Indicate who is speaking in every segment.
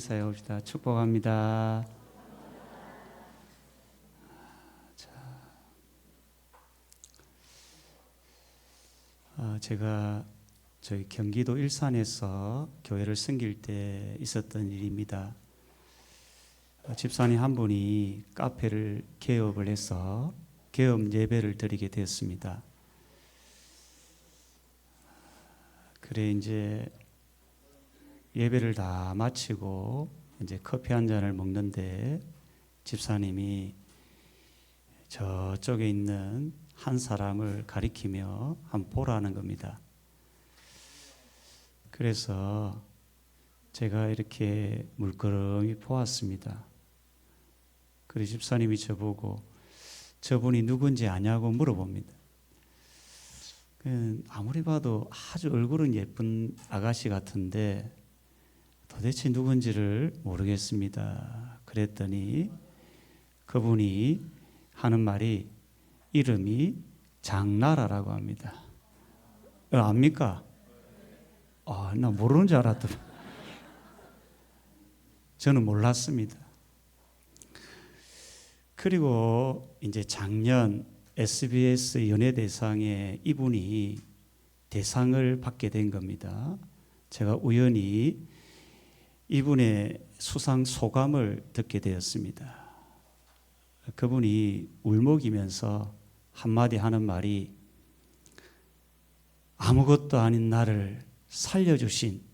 Speaker 1: 인사해 봅시다. 축복합니다. 제가 저희 경기도 일산에서 교회를 섬길 때 있었던 일입니다. 집사님 한 분이 카페를 개업을 해서 개업 예배를 드리게 되었습니다. 그래 이제 예배를 다 마치고 이제 커피 한 잔을 먹는데 집사님이 저쪽에 있는 한 사람을 가리키며 한번 보라는 겁니다. 그래서 제가 이렇게 물끄러미 보았습니다. 그래서 집사님이 저보고 저분이 누군지 아냐고 물어봅니다. 아무리 봐도 아주 얼굴은 예쁜 아가씨 같은데 도대체 누군지를 모르겠습니다. 그랬더니 그분이 하는 말이 이름이 장나라라고 합니다. 압니까? 나 모르는 줄 알았더니 저는 몰랐습니다. 그리고 이제 작년 SBS 연예대상에 이분이 대상을 받게 된 겁니다. 제가 우연히 이분의 수상 소감을 듣게 되었습니다. 그분이 울먹이면서 한마디 하는 말이 아무것도 아닌 나를 살려주신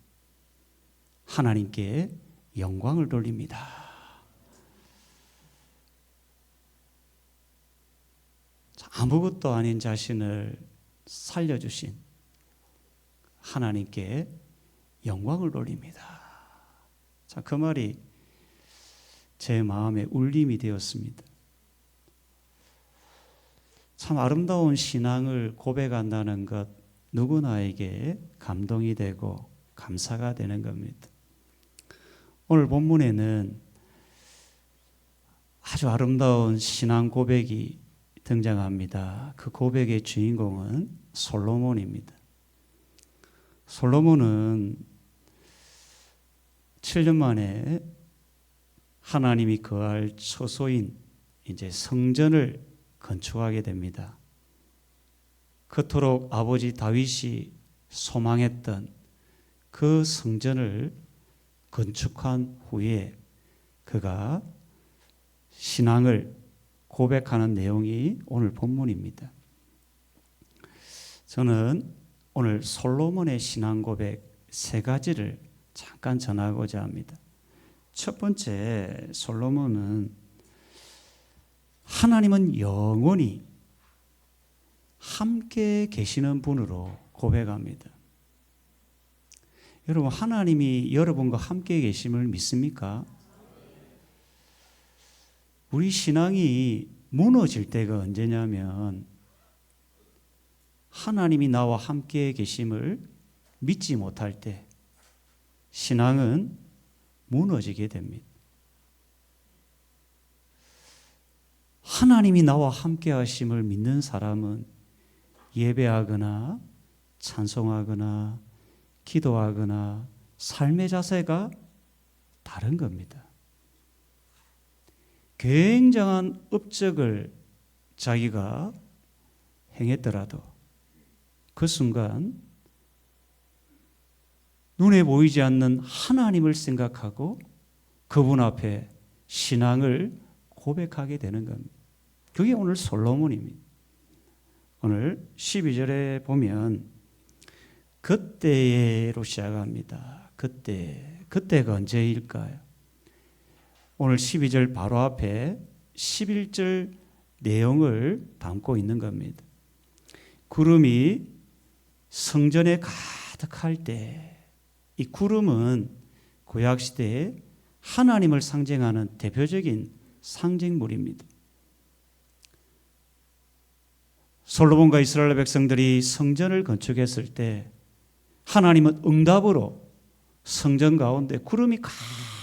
Speaker 1: 하나님께 영광을 돌립니다. 아무것도 아닌 자신을 살려주신 하나님께 영광을 돌립니다. 자, 그 말이 제 마음에 울림이 되었습니다. 참 아름다운 신앙을 고백한다는 것 누구나에게 감동이 되고 감사가 되는 겁니다. 오늘 본문에는 아주 아름다운 신앙 고백이 등장합니다. 그 고백의 주인공은 솔로몬입니다. 솔로몬은 7년 만에 하나님이 거할 처소인 이제 성전을 건축하게 됩니다. 그토록 아버지 다윗이 소망했던 그 성전을 건축한 후에 그가 신앙을 고백하는 내용이 오늘 본문입니다. 저는 오늘 솔로몬의 신앙 고백 세 가지를 잠깐 전하고자 합니다. 첫 번째, 솔로몬은 하나님은 영원히 함께 계시는 분으로 고백합니다. 여러분, 하나님이 여러분과 함께 계심을 믿습니까? 우리 신앙이 무너질 때가 언제냐면 하나님이 나와 함께 계심을 믿지 못할 때 신앙은 무너지게 됩니다. 하나님이 나와 함께 하심을 믿는 사람은 예배하거나 찬송하거나 기도하거나 삶의 자세가 다른 겁니다. 굉장한 업적을 자기가 행했더라도 그 순간 눈에 보이지 않는 하나님을 생각하고 그분 앞에 신앙을 고백하게 되는 겁니다. 그게 오늘 솔로몬입니다. 오늘 12절에 보면 그때로 시작합니다. 그때가 언제일까요? 오늘 12절 바로 앞에 11절 내용을 담고 있는 겁니다. 구름이 성전에 가득할 때, 이 구름은 구약시대에 하나님을 상징하는 대표적인 상징물입니다. 솔로몬과 이스라엘 백성들이 성전을 건축했을 때 하나님은 응답으로 성전 가운데 구름이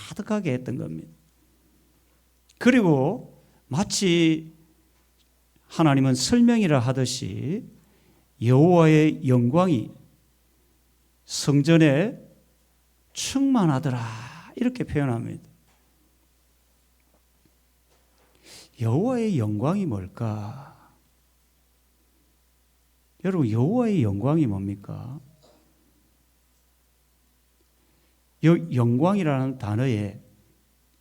Speaker 1: 가득하게 했던 겁니다. 그리고 마치 하나님은 설명이라 하듯이 여호와의 영광이 성전에 충만하더라 이렇게 표현합니다. 여호와의 영광이 뭘까? 여러분, 여호와의 영광이 뭡니까? 영광이라는 단어에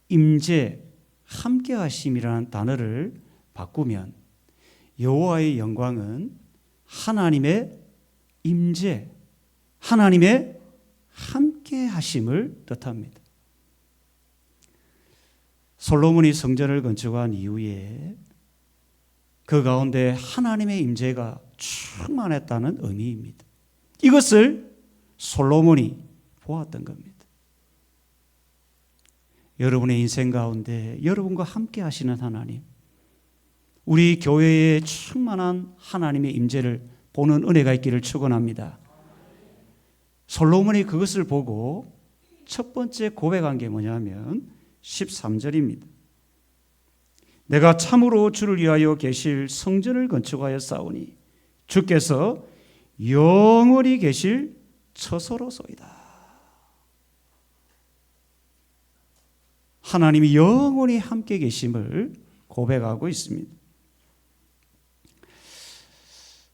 Speaker 1: 임재, 함께하심이라는 단어를 바꾸면 여호와의 영광은 하나님의 임재, 하나님의 함께하심을 뜻합니다. 솔로몬이 성전을 건축한 이후에 그 가운데 하나님의 임재가 충만했다는 의미입니다. 이것을 솔로몬이 보았던 겁니다. 여러분의 인생 가운데 여러분과 함께 하시는 하나님, 우리 교회에 충만한 하나님의 임재를 보는 은혜가 있기를 축원합니다. 솔로몬이 그것을 보고 첫 번째 고백한 게 뭐냐면 13절입니다. 내가 참으로 주를 위하여 계실 성전을 건축하였사오니 주께서 영원히 계실 처소로소이다. 하나님이 영원히 함께 계심을 고백하고 있습니다.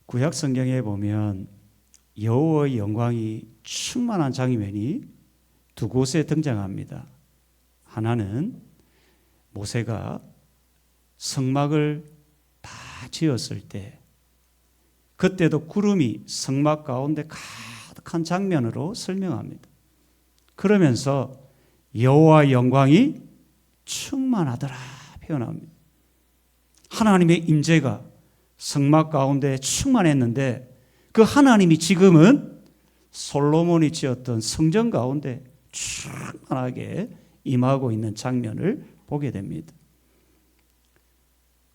Speaker 1: 구약 성경에 보면 여호와의 영광이 충만한 장면이 두 곳에 등장합니다. 하나는 모세가 성막을 다 지었을 때, 그때도 구름이 성막 가운데 가득한 장면으로 설명합니다. 그러면서 여호와의 영광이 충만하더라 표현합니다. 하나님의 임재가 성막 가운데 충만했는데 그 하나님이 지금은 솔로몬이 지었던 성전 가운데 충만하게 임하고 있는 장면을 보게 됩니다.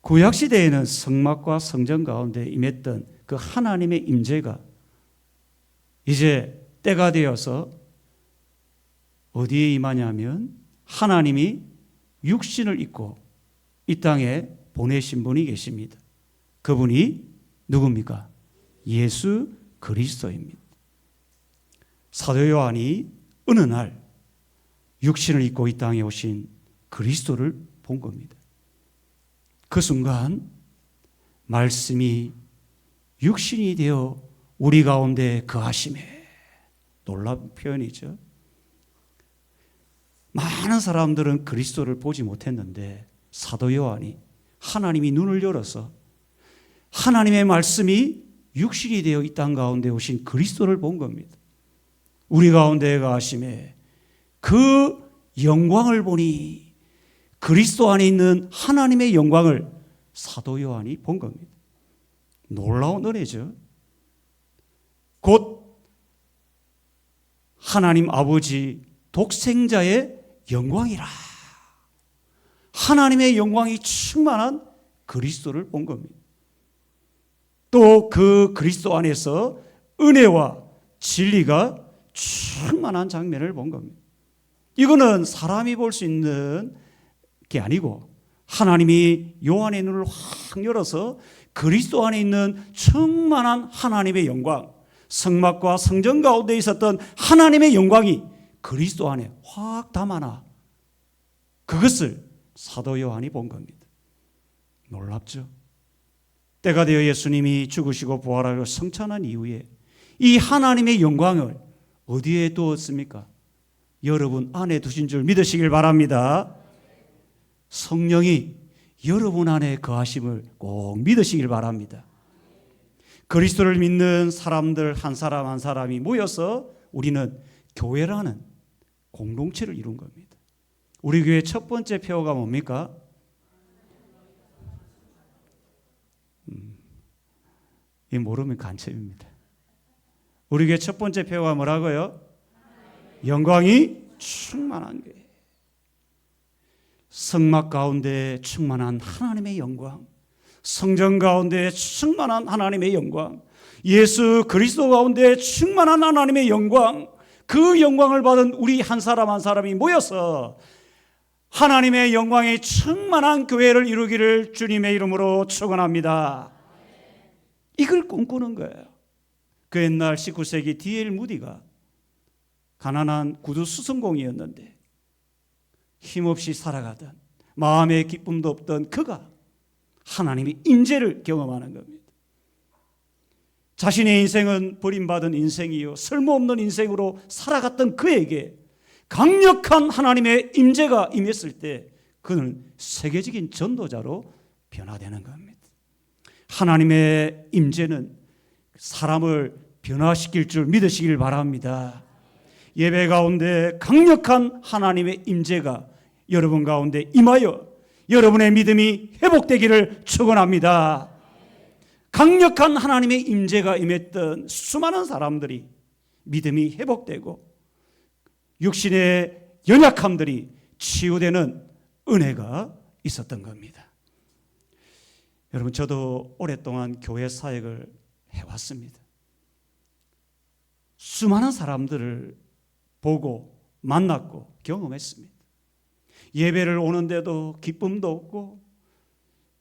Speaker 1: 구약시대에는 성막과 성전 가운데 임했던 그 하나님의 임재가 이제 때가 되어서 어디에 임하냐면 하나님이 육신을 입고 이 땅에 보내신 분이 계십니다. 그분이 누굽니까? 예수 그리스도입니다. 사도 요한이 어느 날 육신을 입고 이 땅에 오신 그리스도를 본 겁니다. 그 순간 말씀이 육신이 되어 우리 가운데 거하심에, 놀라운 표현이죠. 많은 사람들은 그리스도를 보지 못했는데 사도 요한이 하나님이 눈을 열어서 하나님의 말씀이 육신이 되어 이 땅 가운데 오신 그리스도를 본 겁니다. 우리 가운데 거하심에 그 영광을 보니 그리스도 안에 있는 하나님의 영광을 사도 요한이 본 겁니다. 놀라운 은혜죠. 곧 하나님 아버지 독생자의 영광이라. 하나님의 영광이 충만한 그리스도를 본 겁니다. 또 그 그리스도 안에서 은혜와 진리가 충만한 장면을 본 겁니다. 이거는 사람이 볼 수 있는 게 아니고 하나님이 요한의 눈을 확 열어서 그리스도 안에 있는 충만한 하나님의 영광, 성막과 성전 가운데 있었던 하나님의 영광이 그리스도 안에 확 담아나 그것을 사도 요한이 본 겁니다. 놀랍죠? 때가 되어 예수님이 죽으시고 부활하고 성찬한 이후에 이 하나님의 영광을 어디에 두었습니까? 여러분 안에 두신 줄 믿으시길 바랍니다. 성령이 여러분 안에 거하심을 꼭 믿으시길 바랍니다. 그리스도를 믿는 사람들 한 사람 한 사람이 모여서 우리는 교회라는 공동체를 이룬 겁니다. 우리 교회 첫 번째 표어가 뭡니까? 이 모르면 간첩입니다. 우리 교회 첫 번째 표어가 뭐라고요? 영광이 충만한 교회. 성막 가운데 충만한 하나님의 영광, 성전 가운데 충만한 하나님의 영광, 예수 그리스도 가운데 충만한 하나님의 영광, 그 영광을 받은 우리 한 사람 한 사람이 모여서 하나님의 영광이 충만한 교회를 이루기를 주님의 이름으로 축원합니다. 이걸 꿈꾸는 거예요. 그 옛날 19세기 D.L. 무디가 가난한 구두 수선공이었는데 힘없이 살아가던 마음의 기쁨도 없던 그가 하나님의 임재를 경험하는 겁니다. 자신의 인생은 버림받은 인생이요 쓸모없는 인생으로 살아갔던 그에게 강력한 하나님의 임재가 임했을 때 그는 세계적인 전도자로 변화되는 겁니다. 하나님의 임재는 사람을 변화시킬 줄 믿으시길 바랍니다. 예배 가운데 강력한 하나님의 임재가 여러분 가운데 임하여 여러분의 믿음이 회복되기를 축원합니다. 강력한 하나님의 임재가 임했던 수많은 사람들이 믿음이 회복되고 육신의 연약함들이 치유되는 은혜가 있었던 겁니다. 여러분, 저도 오랫동안 교회 사역을 해왔습니다. 수많은 사람들을 보고 만났고 경험했습니다. 예배를 오는데도 기쁨도 없고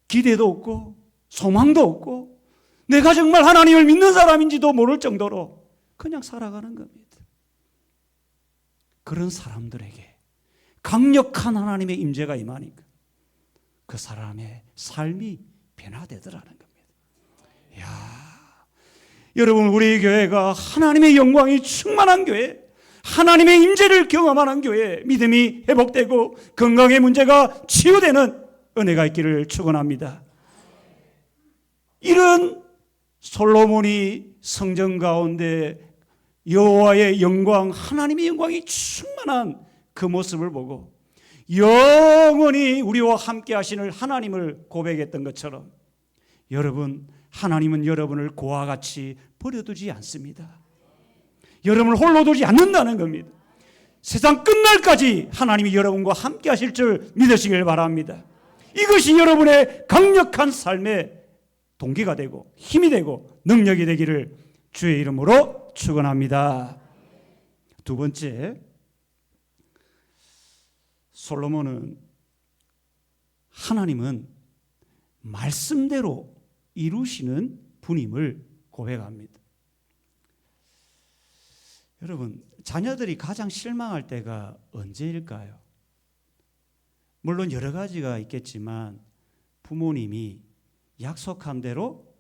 Speaker 1: 기대도 없고 소망도 없고 내가 정말 하나님을 믿는 사람인지도 모를 정도로 그냥 살아가는 겁니다. 그런 사람들에게 강력한 하나님의 임재가 임하니까 그 사람의 삶이 변화되더라는 겁니다. 이야, 여러분, 우리 교회가 하나님의 영광이 충만한 교회, 하나님의 임재를 경험하는 교회, 믿음이 회복되고 건강의 문제가 치유되는 은혜가 있기를 축원합니다. 이런 솔로몬이 성전 가운데 여호와의 영광, 하나님의 영광이 충만한 그 모습을 보고 영원히 우리와 함께 하시는 하나님을 고백했던 것처럼 여러분, 하나님은 여러분을 고와 같이 버려두지 않습니다. 여러분을 홀로 두지 않는다는 겁니다. 세상 끝날까지 하나님이 여러분과 함께 하실 줄 믿으시길 바랍니다. 이것이 여러분의 강력한 삶의 동기가 되고 힘이 되고 능력이 되기를 주의 이름으로 축원합니다. 두 번째, 솔로몬은 하나님은 말씀대로 이루시는 분임을 고백합니다. 여러분, 자녀들이 가장 실망할 때가 언제일까요? 물론 여러 가지가 있겠지만 부모님이 약속한 대로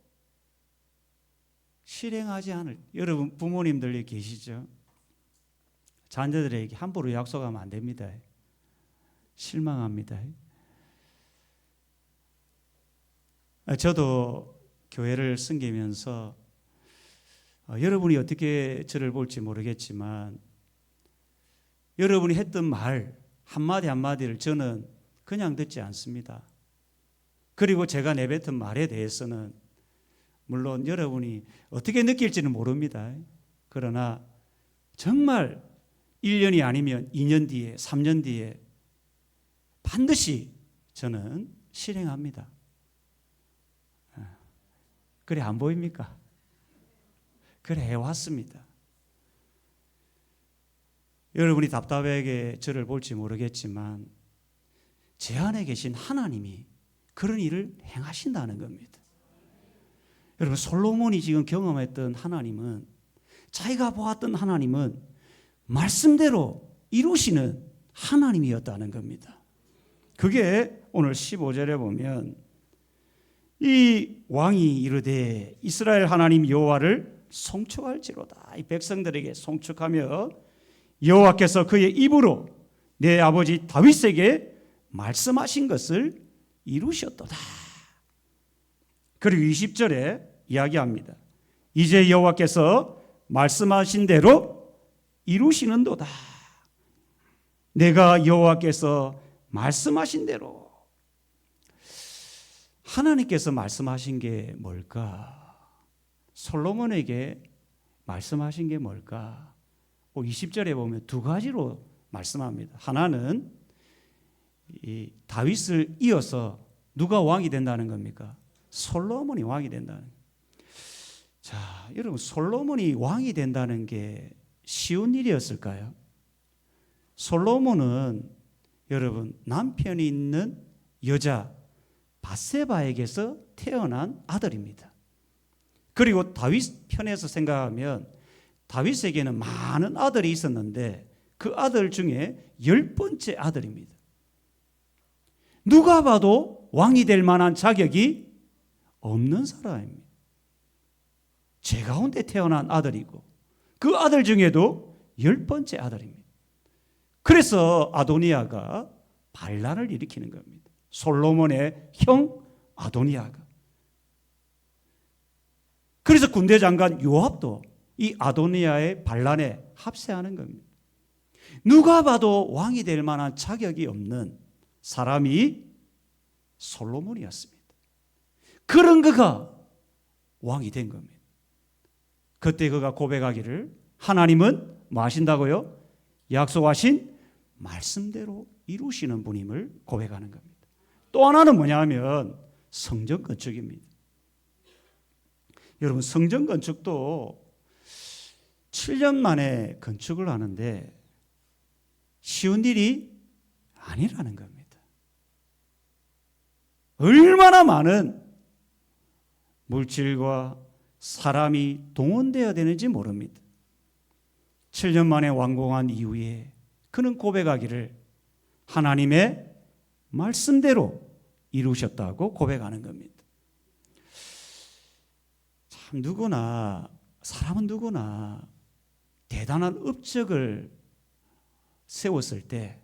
Speaker 1: 실행하지 않을, 여러분 부모님들 계시죠? 자녀들에게 함부로 약속하면 안 됩니다. 실망합니다. 저도 교회를 섬기면서 여러분이 어떻게 저를 볼지 모르겠지만 여러분이 했던 말 한마디 한마디를 저는 그냥 듣지 않습니다. 그리고 제가 내뱉은 말에 대해서는 물론 여러분이 어떻게 느낄지는 모릅니다. 그러나 정말 1년이 아니면 2년 뒤에 3년 뒤에 반드시 저는 실행합니다. 그래 안 보입니까? 그래 해왔습니다. 여러분이 답답하게 저를 볼지 모르겠지만 제 안에 계신 하나님이 그런 일을 행하신다는 겁니다. 여러분, 솔로몬이 지금 경험했던 하나님은, 자기가 보았던 하나님은 말씀대로 이루시는 하나님이었다는 겁니다. 그게 오늘 15절에 보면 이 왕이 이르되 이스라엘 하나님 여호와를 송축할지로다. 이 백성들에게 송축하며 여호와께서 그의 입으로 내 아버지 다윗에게 말씀하신 것을 이루셨도다. 그리고 20절에 이야기합니다. 이제 여호와께서 말씀하신 대로 이루시는도다. 내가 여호와께서 말씀하신 대로. 하나님께서 말씀하신 게 뭘까? 솔로몬에게 말씀하신 게 뭘까? 20절에 보면 두 가지로 말씀합니다. 하나는 이 다윗을 이어서 누가 왕이 된다는 겁니까? 솔로몬이 왕이 된다는 거예요. 자, 여러분, 솔로몬이 왕이 된다는 게 쉬운 일이었을까요? 솔로몬은 여러분 남편이 있는 여자 밧세바에게서 태어난 아들입니다. 그리고 다윗 편에서 생각하면 다윗에게는 많은 아들이 있었는데 그 아들 중에 10번째 아들입니다. 누가 봐도 왕이 될 만한 자격이 없는 사람입니다. 제 가운데 태어난 아들이고 그 아들 중에도 10번째 아들입니다. 그래서 아도니아가 반란을 일으키는 겁니다. 솔로몬의 형 아도니아가. 그래서 군대 장관 요압도 이 아도니아의 반란에 합세하는 겁니다. 누가 봐도 왕이 될 만한 자격이 없는 사람이 솔로몬이었습니다. 그런 그가 왕이 된 겁니다. 그때 그가 고백하기를 하나님은 뭐 하신다고요? 약속하신 말씀대로 이루시는 분임을 고백하는 겁니다. 또 하나는 뭐냐면 성전 건축입니다. 여러분, 성전 건축도 7년 만에 건축을 하는데 쉬운 일이 아니라는 겁니다. 얼마나 많은 물질과 사람이 동원되어야 되는지 모릅니다. 7년 만에 완공한 이후에 그는 고백하기를 하나님의 말씀대로 이루셨다고 고백하는 겁니다. 참 사람은 누구나 대단한 업적을 세웠을 때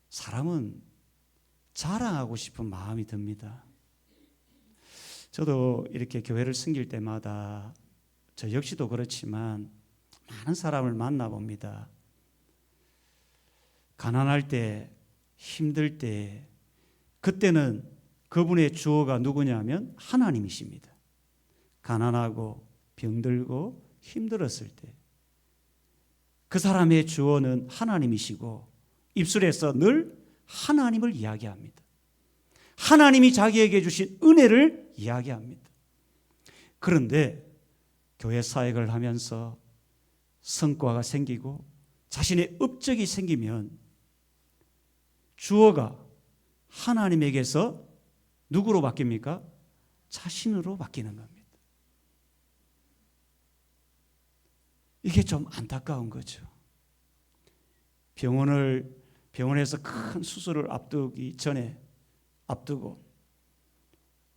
Speaker 1: 사람은 자랑하고 싶은 마음이 듭니다. 저도 이렇게 교회를 섬길 때마다 저 역시도 그렇지만 많은 사람을 만나봅니다. 가난할 때, 힘들 때, 그때는 그분의 주어가 누구냐면 하나님이십니다. 가난하고 병들고 힘들었을 때 그 사람의 주어는 하나님이시고 입술에서 늘 하나님을 이야기합니다. 하나님이 자기에게 주신 은혜를 이야기합니다. 그런데 교회 사역을 하면서 성과가 생기고 자신의 업적이 생기면 주어가 하나님에게서 누구로 바뀝니까? 자신으로 바뀌는 겁니다. 이게 좀 안타까운 거죠. 병원에서 큰 수술을 앞두고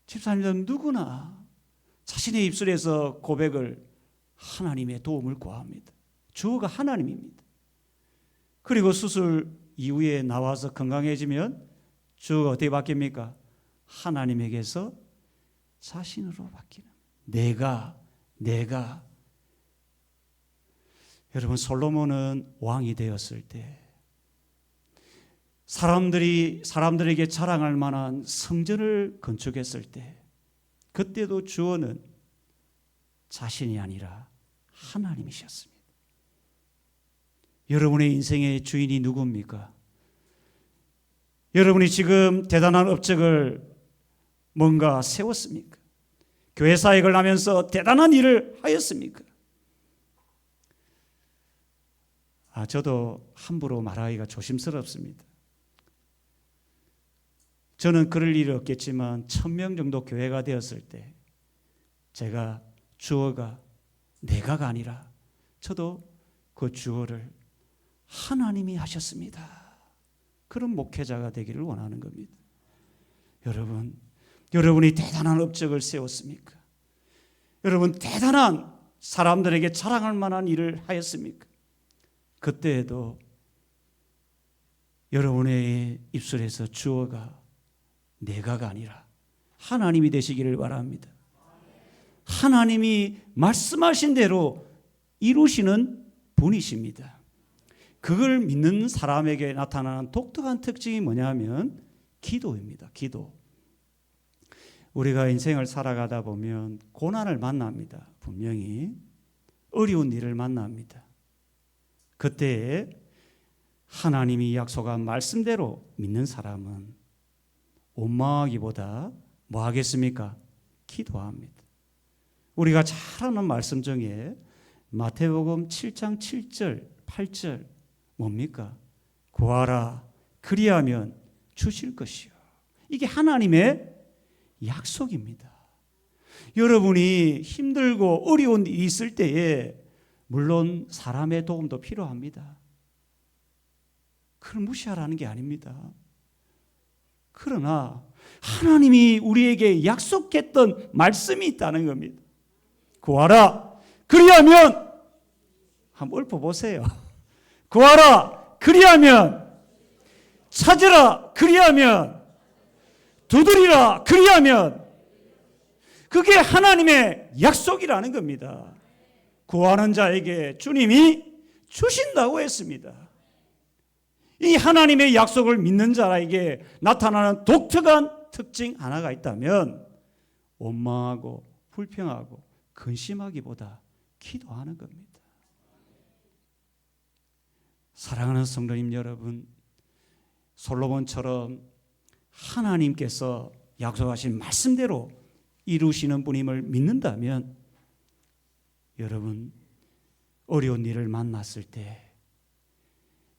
Speaker 1: 집사님들은 누구나 자신의 입술에서 고백을 하나님의 도움을 구합니다. 주어가 하나님입니다. 그리고 수술 이후에 나와서 건강해지면 주어가 어떻게 바뀝니까? 하나님에게서 자신으로 바뀌는. 내가 여러분, 솔로몬은 왕이 되었을 때 사람들에게 자랑할 만한 성전을 건축했을 때 그때도 주어는 자신이 아니라 하나님이셨습니다. 여러분의 인생의 주인이 누굽니까? 여러분이 지금 대단한 업적을 뭔가 세웠습니까? 교회 사역을 하면서 대단한 일을 하였습니까? 저도 함부로 말하기가 조심스럽습니다. 저는 그럴 일이 없겠지만 1000명 정도 교회가 되었을 때 제가 주어가 내가가 아니라 저도 그 주어를 하나님이 하셨습니다. 그런 목회자가 되기를 원하는 겁니다. 여러분이 대단한 업적을 세웠습니까? 여러분 대단한 사람들에게 자랑할 만한 일을 하였습니까? 그때에도 여러분의 입술에서 주어가 내가가 아니라 하나님이 되시기를 바랍니다. 하나님이 말씀하신 대로 이루시는 분이십니다. 그걸 믿는 사람에게 나타나는 독특한 특징이 뭐냐면 기도입니다. 기도. 우리가 인생을 살아가다 보면 고난을 만납니다. 분명히 어려운 일을 만납니다. 그때 하나님이 약속한 말씀대로 믿는 사람은 원망하기보다 뭐 하겠습니까? 기도합니다. 우리가 잘 아는 말씀 중에 마태복음 7장 7절, 8절 뭡니까? 구하라 그리하면 주실 것이요. 이게 하나님의 약속입니다. 여러분이 힘들고 어려운 일이 있을 때에 물론 사람의 도움도 필요합니다. 그걸 무시하라는 게 아닙니다. 그러나 하나님이 우리에게 약속했던 말씀이 있다는 겁니다. 구하라. 그리하면 한번 읊어보세요. 구하라. 그리하면 찾으라. 그리하면 두드리라. 그리하면 그게 하나님의 약속이라는 겁니다. 구하는 자에게 주님이 주신다고 했습니다. 이 하나님의 약속을 믿는 자에게 나타나는 독특한 특징 하나가 있다면 원망하고 불평하고 근심하기보다 기도하는 겁니다. 사랑하는 성도님 여러분, 솔로몬처럼 하나님께서 약속하신 말씀대로 이루시는 분임을 믿는다면 여러분 어려운 일을 만났을 때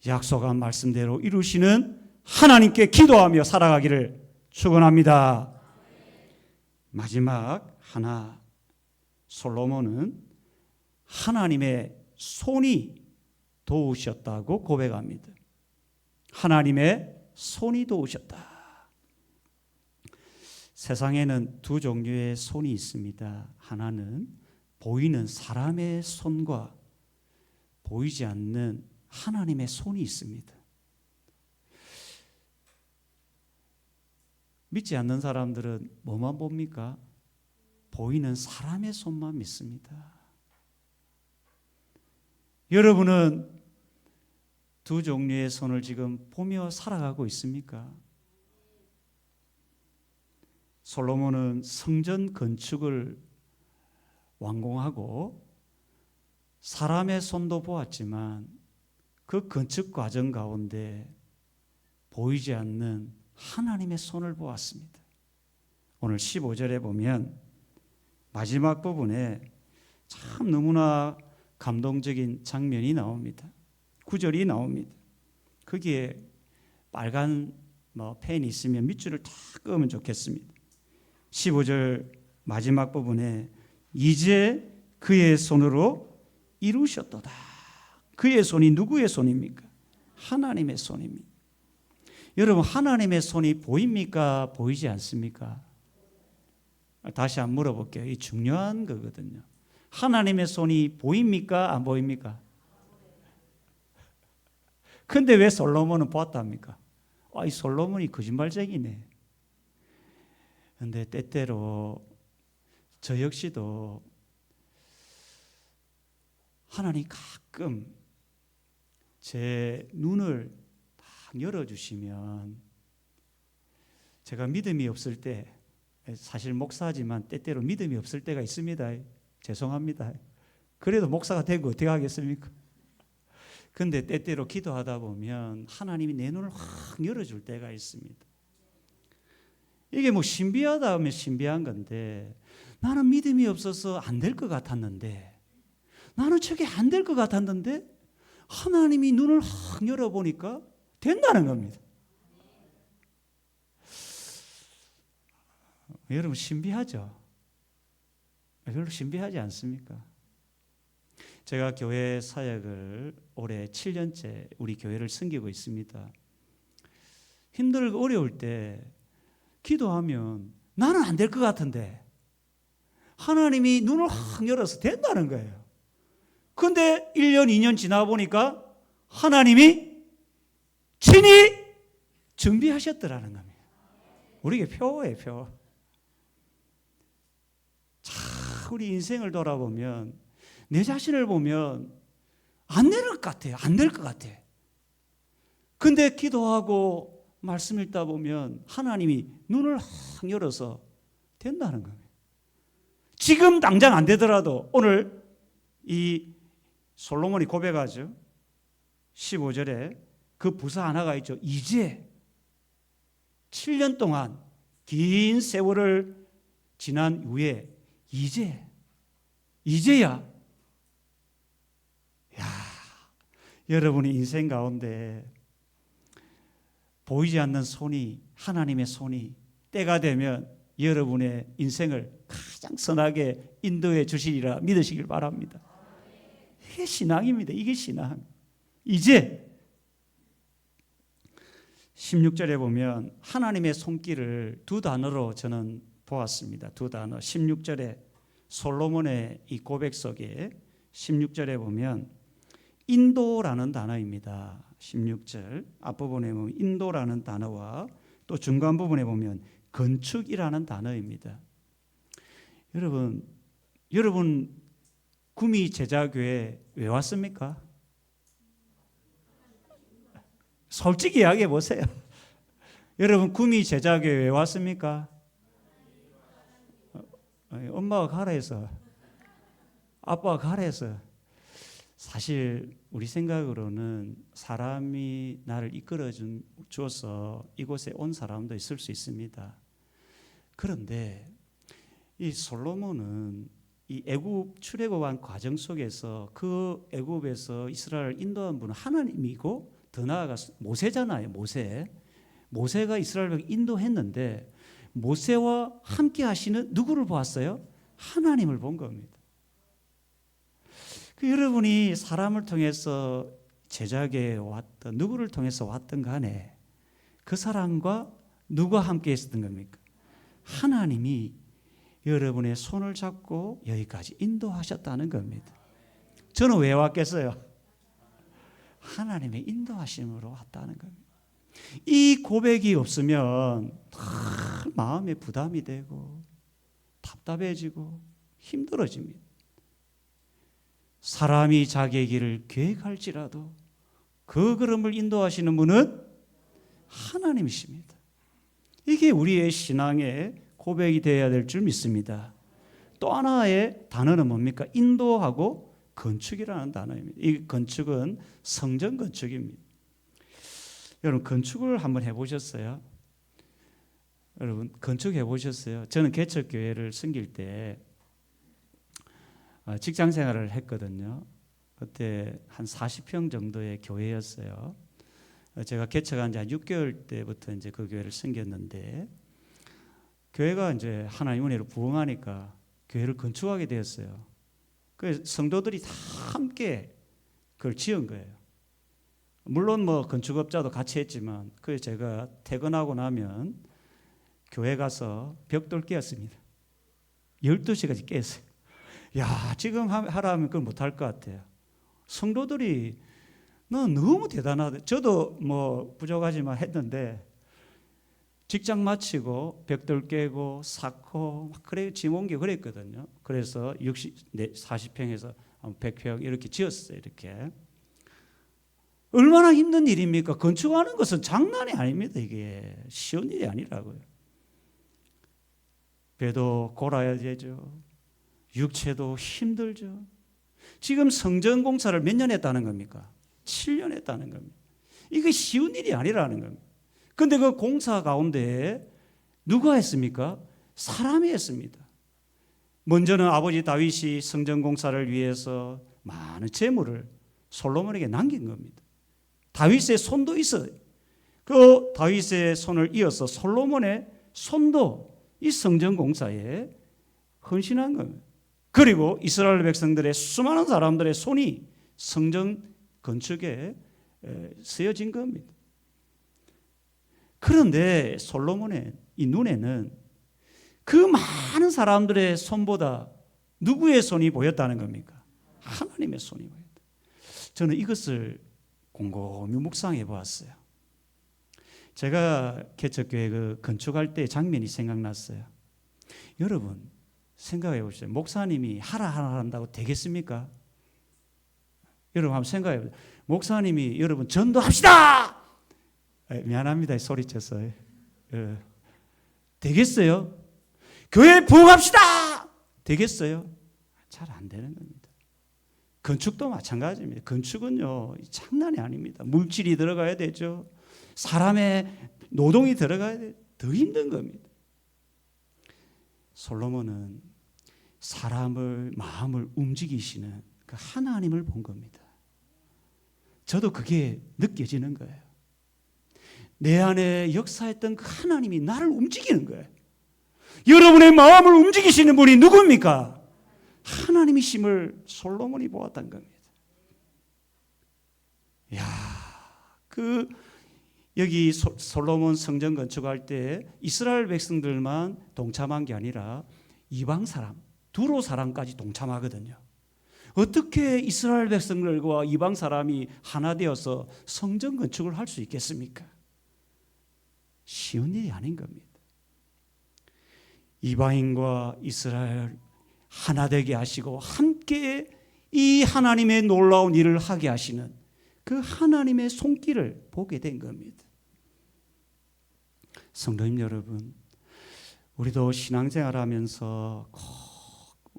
Speaker 1: 약속한 말씀대로 이루시는 하나님께 기도하며 살아가기를 축원합니다. 마지막 하나, 솔로몬은 하나님의 손이 도우셨다고 고백합니다. 하나님의 손이 도우셨다. 세상에는 두 종류의 손이 있습니다. 하나는 보이는 사람의 손과 보이지 않는 하나님의 손이 있습니다. 믿지 않는 사람들은 뭐만 봅니까? 보이는 사람의 손만 믿습니다. 여러분은 두 종류의 손을 지금 보며 살아가고 있습니까? 솔로몬은 성전 건축을 완공하고 사람의 손도 보았지만 그 건축 과정 가운데 보이지 않는 하나님의 손을 보았습니다. 오늘 15절에 보면 마지막 부분에 참 너무나 감동적인 장면이 나옵니다. 9절이 나옵니다. 거기에 빨간 펜이 있으면 밑줄을 탁 그으면 좋겠습니다. 15절 마지막 부분에 이제 그의 손으로 이루셨도다. 그의 손이 누구의 손입니까? 하나님의 손입니다. 여러분 하나님의 손이 보입니까? 보이지 않습니까? 다시 한번 물어볼게요. 이 중요한 거거든요. 하나님의 손이 보입니까? 안 보입니까? 근데 왜 솔로몬은 보았답니까? 이 솔로몬이 거짓말쟁이네. 근데 때때로 저 역시도 하나님 가끔 제 눈을 딱 열어주시면 제가 믿음이 없을 때, 사실 목사지만 때때로 믿음이 없을 때가 있습니다. 죄송합니다. 그래도 목사가 되고 어떻게 하겠습니까? 근데 때때로 기도하다 보면 하나님이 내 눈을 확 열어줄 때가 있습니다. 이게 뭐 신비하다 하면 신비한 건데 나는 믿음이 없어서 안 될 것 같았는데 나는 저게 안 될 것 같았는데 하나님이 눈을 확 열어보니까 된다는 겁니다. 여러분 신비하죠? 별로 신비하지 않습니까? 제가 교회 사역을 올해 7년째 우리 교회를 섬기고 있습니다. 힘들고 어려울 때 기도하면 나는 안 될 것 같은데 하나님이 눈을 확 열어서 된다는 거예요. 그런데 1년, 2년 지나 보니까 하나님이 친히 준비하셨더라는 겁니다. 우리에게 표예요, 표. 자, 우리 인생을 돌아보면 내 자신을 보면 안 될 것 같아요. 안 될 것 같아. 근데 기도하고 말씀 읽다 보면 하나님이 눈을 확 열어서 된다는 겁니다. 지금 당장 안 되더라도 오늘 이 솔로몬이 고백하죠. 15절에 그 부사 하나가 있죠. 이제 7년 동안 긴 세월을 지난 후에 이제야 여러분의 인생 가운데 보이지 않는 손이 하나님의 손이 때가 되면 여러분의 인생을 가장 선하게 인도해 주시리라 믿으시길 바랍니다. 이게 신앙입니다. 이게 신앙. 이제 16절에 보면 하나님의 손길을 두 단어로 저는 보았습니다. 두 단어. 16절에 솔로몬의 이 고백 속에 16절에 보면 인도라는 단어입니다. 16절 앞부분에 보면 인도라는 단어와 또 중간 부분에 보면 건축이라는 단어입니다. 여러분 구미 제자교회 왜 왔습니까? 솔직히 이야기해 보세요. 여러분 구미 제자교회 왜 왔습니까? 엄마가 가라 해서, 아빠가 가라 해서. 사실 우리 생각으로는 사람이 나를 이끌어 주어서 이곳에 온 사람도 있을 수 있습니다. 그런데 이 솔로몬은 이 애굽 출애굽한 과정 속에서 그 애굽에서 이스라엘을 인도한 분은 하나님이고 더 나아가서 모세잖아요. 모세가 이스라엘을 인도했는데 모세와 함께 하시는 누구를 보았어요? 하나님을 본 겁니다. 여러분이 사람을 통해서 제자계에 왔던 누구를 통해서 왔던 간에 그 사람과 누가 함께 했었던 겁니까? 하나님이 여러분의 손을 잡고 여기까지 인도하셨다는 겁니다. 저는 왜 왔겠어요? 하나님의 인도하심으로 왔다는 겁니다. 이 고백이 없으면 마음에 부담이 되고 답답해지고 힘들어집니다. 사람이 자기의 길을 계획할지라도 그 걸음을 인도하시는 분은 하나님이십니다. 이게 우리의 신앙의 고백이 되어야 될 줄 믿습니다. 또 하나의 단어는 뭡니까? 인도하고 건축이라는 단어입니다. 이 건축은 성전 건축입니다. 여러분 건축을 한번 해보셨어요? 여러분 건축해 보셨어요? 저는 개척교회를 섬길 때 직장 생활을 했거든요. 그때 한 40평 정도의 교회였어요. 제가 개척한 지 한 6개월 때부터 이제 그 교회를 섬겼는데 교회가 이제 하나님 은혜로 부흥하니까 교회를 건축하게 되었어요. 그래서 성도들이 다 함께 그걸 지은 거예요. 물론 뭐 건축업자도 같이 했지만 그 제가 퇴근하고 나면 교회 가서 벽돌 깨었습니다. 12시까지 깼어요. 야, 지금 하라 하면 그걸 못할 것 같아요. 성도들이 너무 대단하다. 저도 뭐 부족하지만 했는데 직장 마치고 벽돌 깨고 쌓고 막 그래 짐 옮기고 그랬거든요. 그래서 40평에서 100평 이렇게 지었어요. 이렇게. 얼마나 힘든 일입니까? 건축하는 것은 장난이 아닙니다. 이게 쉬운 일이 아니라고요. 배도 골아야 되죠. 육체도 힘들죠. 지금 성전 공사를 몇 년 했다는 겁니까? 7년 했다는 겁니다. 이게 쉬운 일이 아니라는 겁니다. 그런데 그 공사 가운데 누가 했습니까? 사람이 했습니다. 먼저는 아버지 다윗이 성전 공사를 위해서 많은 재물을 솔로몬에게 남긴 겁니다. 다윗의 손도 있어요. 그 다윗의 손을 이어서 솔로몬의 손도 이 성전 공사에 헌신한 겁니다. 그리고 이스라엘 백성들의 수많은 사람들의 손이 성전 건축에 쓰여진 겁니다. 그런데 솔로몬의 이 눈에는 그 많은 사람들의 손보다 누구의 손이 보였다는 겁니까? 하나님의 손이 보였다. 저는 이것을 곰곰이 묵상해 보았어요. 제가 개척교회 그 건축할 때 장면이 생각났어요. 여러분 생각해 보세요. 목사님이 하라 한다고 되겠습니까? 여러분 한번 생각해 보세요. 목사님이 여러분 전도합시다! 미안합니다. 소리쳤어요. 되겠어요? 교회 부흥합시다! 되겠어요? 잘 안 되는 겁니다. 건축도 마찬가지입니다. 건축은요 장난이 아닙니다. 물질이 들어가야 되죠. 사람의 노동이 들어가야 돼요. 더 힘든 겁니다. 솔로몬은 사람을 마음을 움직이시는 그 하나님을 본 겁니다. 저도 그게 느껴지는 거예요. 내 안에 역사했던 그 하나님이 나를 움직이는 거예요. 여러분의 마음을 움직이시는 분이 누굽니까? 하나님이심을 솔로몬이 보았던 겁니다. 야, 여기 솔로몬 성전 건축할 때 이스라엘 백성들만 동참한 게 아니라 이방 사람, 두로 사람까지 동참하거든요. 어떻게 이스라엘 백성들과 이방 사람이 하나 되어서 성전 건축을 할 수 있겠습니까? 쉬운 일이 아닌 겁니다. 이방인과 이스라엘 하나 되게 하시고 함께 이 하나님의 놀라운 일을 하게 하시는 그 하나님의 손길을 보게 된 겁니다. 성도님 여러분, 우리도 신앙생활하면서 꼭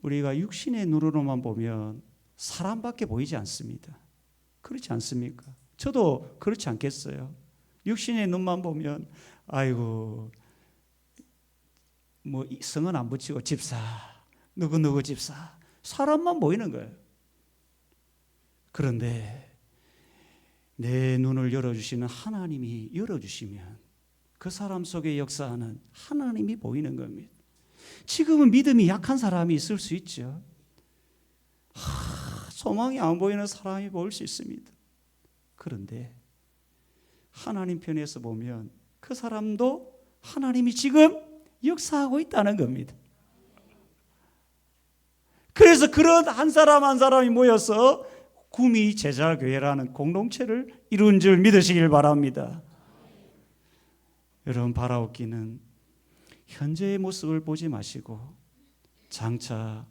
Speaker 1: 우리가 육신의 눈으로만 보면 사람밖에 보이지 않습니다. 그렇지 않습니까? 저도 그렇지 않겠어요? 육신의 눈만 보면 아이고 뭐 성은 안 붙이고 집사, 누구누구 집사, 사람만 보이는 거예요. 그런데 내 눈을 열어주시는 하나님이 열어주시면 그 사람 속에 역사하는 하나님이 보이는 겁니다. 지금은 믿음이 약한 사람이 있을 수 있죠. 소망이 안 보이는 사람이 보일 수 있습니다. 그런데 하나님 편에서 보면 그 사람도 하나님이 지금 역사하고 있다는 겁니다. 그래서 그런 한 사람 한 사람이 모여서 구미 제자교회라는 공동체를 이룬 줄 믿으시길 바랍니다. 여러분, 바라옵기는 현재의 모습을 보지 마시고 장차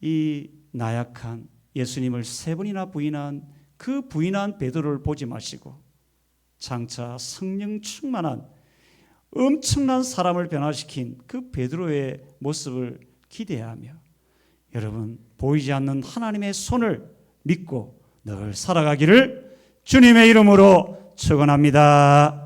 Speaker 1: 이 나약한 예수님을 3번이나 부인한 그 부인한 베드로를 보지 마시고 장차 성령 충만한 엄청난 사람을 변화시킨 그 베드로의 모습을 기대하며 여러분, 보이지 않는 하나님의 손을 믿고 늘 살아가기를 주님의 이름으로 축원합니다.